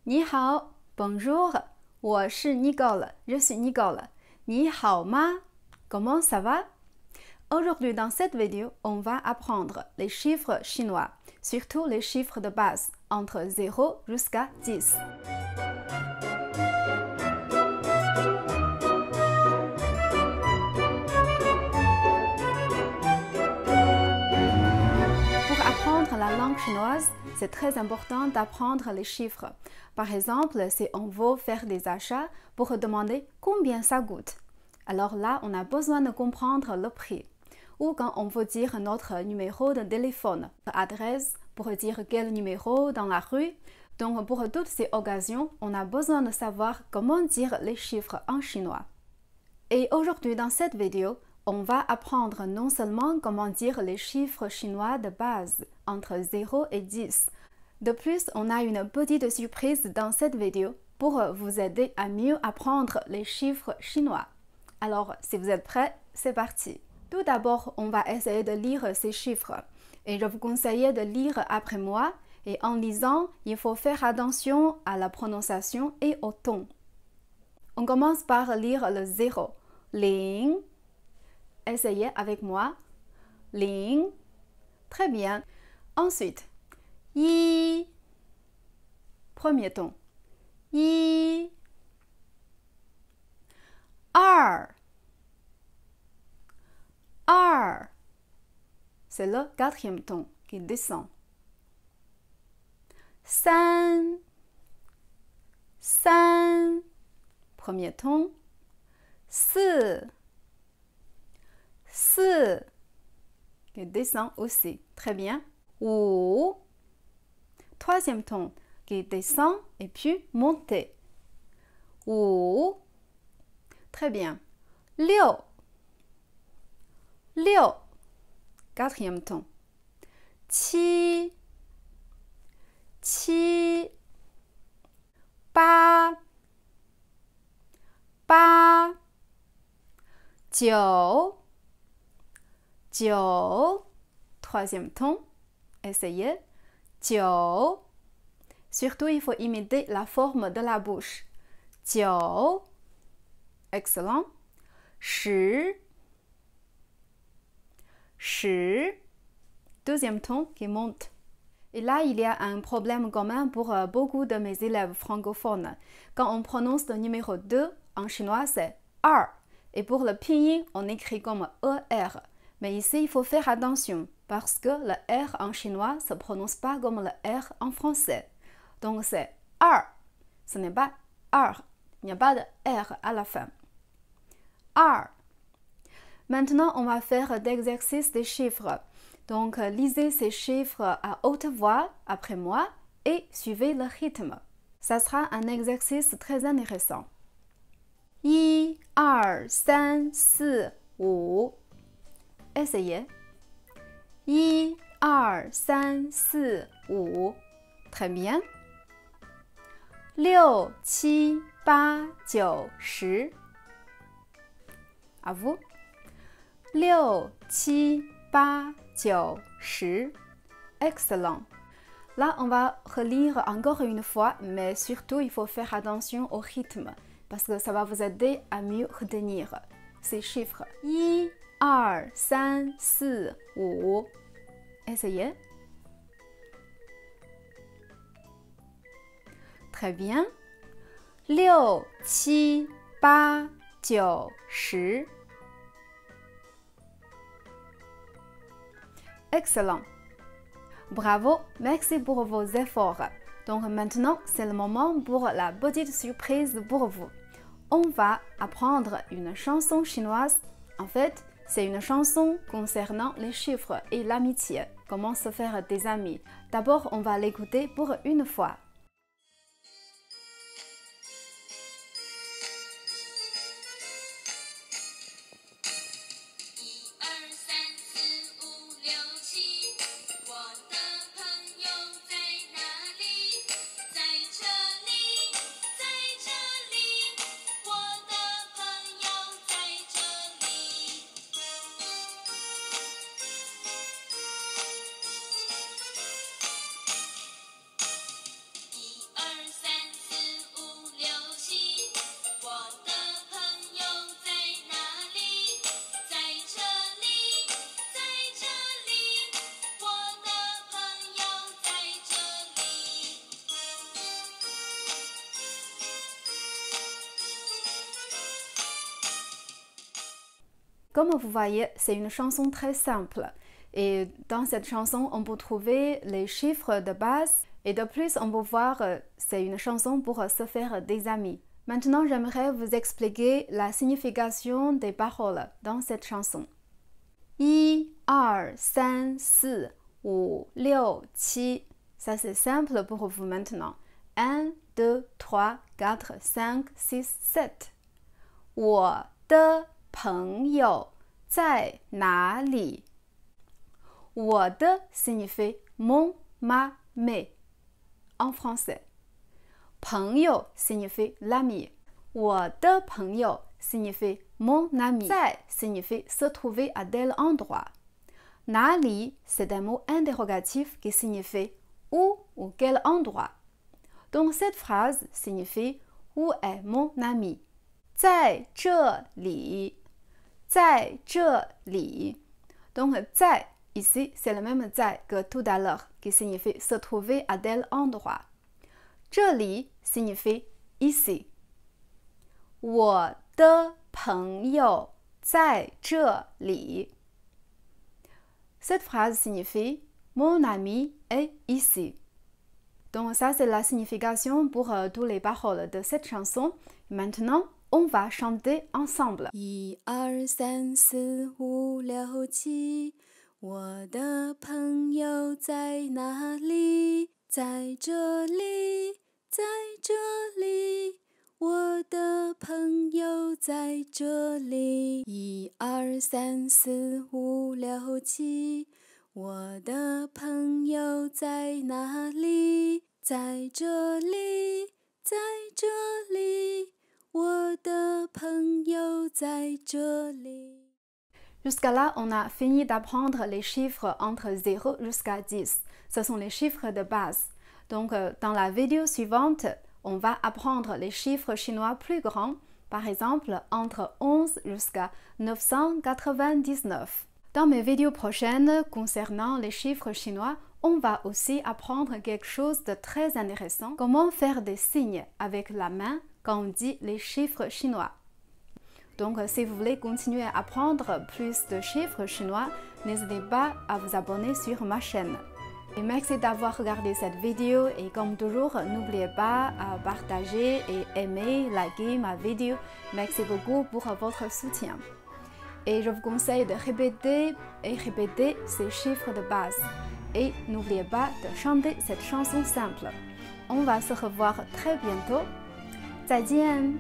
你好 Bonjour 我是 Nicole Je suis Nicole 你好吗 Comment ça va Aujourd'hui dans cette vidéo, on va apprendre les chiffres chinois, surtout les chiffres de base, entre 0 jusqu'à 10. Pour apprendre la langue chinoise, c'est très important d'apprendre les chiffres. Par exemple, si on veut faire des achats pour demander combien ça coûte. Alors là, on a besoin de comprendre le prix. Ou quand on veut dire notre numéro de téléphone, adresse, pour dire quel numéro dans la rue. Donc pour toutes ces occasions, on a besoin de savoir comment dire les chiffres en chinois. Et aujourd'hui dans cette vidéo, on va apprendre non seulement comment dire les chiffres chinois de base, entre 0 et 10. De plus, on a une petite surprise dans cette vidéo pour vous aider à mieux apprendre les chiffres chinois. Alors, si vous êtes prêts, c'est parti! Tout d'abord, on va essayer de lire ces chiffres. Et je vous conseille de lire après moi. Et en lisant, il faut faire attention à la prononciation et au ton. On commence par lire le 0. Ling. Essayez avec moi. Ling. Très bien. Ensuite, yi. Premier ton. Yi. Er. Er. C'est le quatrième ton qui descend. San. San. Premier ton. Si. Si. Qui descend aussi. Très bien. Wu. Troisième ton qui descend et puis monte. Wu. Très bien. Liu. Liu. Quatrième ton. Qi. Qi. Ba. Ba. Jiu. Jiu. Troisième ton. Essayez. Jiu. Surtout, il faut imiter la forme de la bouche. Jiu. Excellent. Shi. Shi. Deuxième ton qui monte. Et là, il y a un problème commun pour beaucoup de mes élèves francophones. Quand on prononce le numéro 2, en chinois, c'est er. Et pour le pinyin, on écrit comme ER. Mais ici, il faut faire attention parce que le R en chinois ne se prononce pas comme le R en français. Donc c'est er. Ce n'est pas er. Il n'y a pas de R à la fin. Er. Maintenant, on va faire d'exercices des chiffres. Donc, lisez ces chiffres à haute voix après moi et suivez le rythme. Ça sera un exercice très intéressant. 1, 2, 3, 4, 5. Essayez. 1, 2, 3, 4, 5. Très bien. 6, 7, 8, 9, 10. À vous. 6, 7, 8, 9, 10. Excellent. Là, on va relire encore une fois, mais surtout, il faut faire attention au rythme parce que ça va vous aider à mieux retenir ces chiffres. 1, 2, 3, 4, 5. Essayez. Très bien. 6, 7, 8, 9, 10. Excellent. Bravo, merci pour vos efforts. Donc maintenant, c'est le moment pour la petite surprise pour vous. On va apprendre une chanson chinoise. En fait, c'est une chanson concernant les chiffres et l'amitié. Comment se faire des amis. D'abord, on va l'écouter pour une fois. Comme vous voyez, c'est une chanson très simple. Et dans cette chanson, on peut trouver les chiffres de base. Et de plus, on peut voir c'est une chanson pour se faire des amis. Maintenant, j'aimerais vous expliquer la signification des paroles dans cette chanson. 1, 2, 3, 4, 5, 6, 7. Ça, c'est simple pour vous maintenant. 1, 2, 3, 4, 5, 6, 7. 我的朋友在哪里？我的 signifie mon, ma, mes en français. 朋友 signifie l'ami. 我的朋友 signifie mon ami. 在 signifie se trouver à tel endroit. 哪里 c'est un mot interrogatif qui signifie où ou quel endroit. Donc cette phrase signifie où est mon ami. 在这里，在这里。Donc 在 ici c'est le même 在 que tout à l'heure qui signifie se trouver à tel endroit. 这里 signifie ici. 我的朋友在这里。Cette phrase signifie mon ami est ici. Donc ça c'est la signification pour toutes les paroles de cette chanson. Maintenant, on va chanter ensemble. 1, 2, 3, 4, 5, 6, 7. 我的朋友在哪里？在这里，在这里。我的朋友在这里。1, 2, 3, 4, 5, 6, 7. 我的朋友在哪里？在这里，在这里。我的朋友在这里。 Jusqu'à là, on a fini d'apprendre les chiffres entre 0 jusqu'à 10. Ce sont les chiffres de base. Donc, dans la vidéo suivante, on va apprendre les chiffres chinois plus grands, par exemple entre 11 jusqu'à 999. Dans mes vidéos prochaines concernant les chiffres chinois, on va aussi apprendre quelque chose de très intéressant, comment faire des signes avec la main quand on dit les chiffres chinois. Donc, si vous voulez continuer à apprendre plus de chiffres chinois, n'hésitez pas à vous abonner sur ma chaîne. Et merci d'avoir regardé cette vidéo et comme toujours, n'oubliez pas à partager et aimer, liker ma vidéo. Merci beaucoup pour votre soutien. Et je vous conseille de répéter et répéter ces chiffres de base. Et n'oubliez pas de chanter cette chanson simple. On va se revoir très bientôt. 再见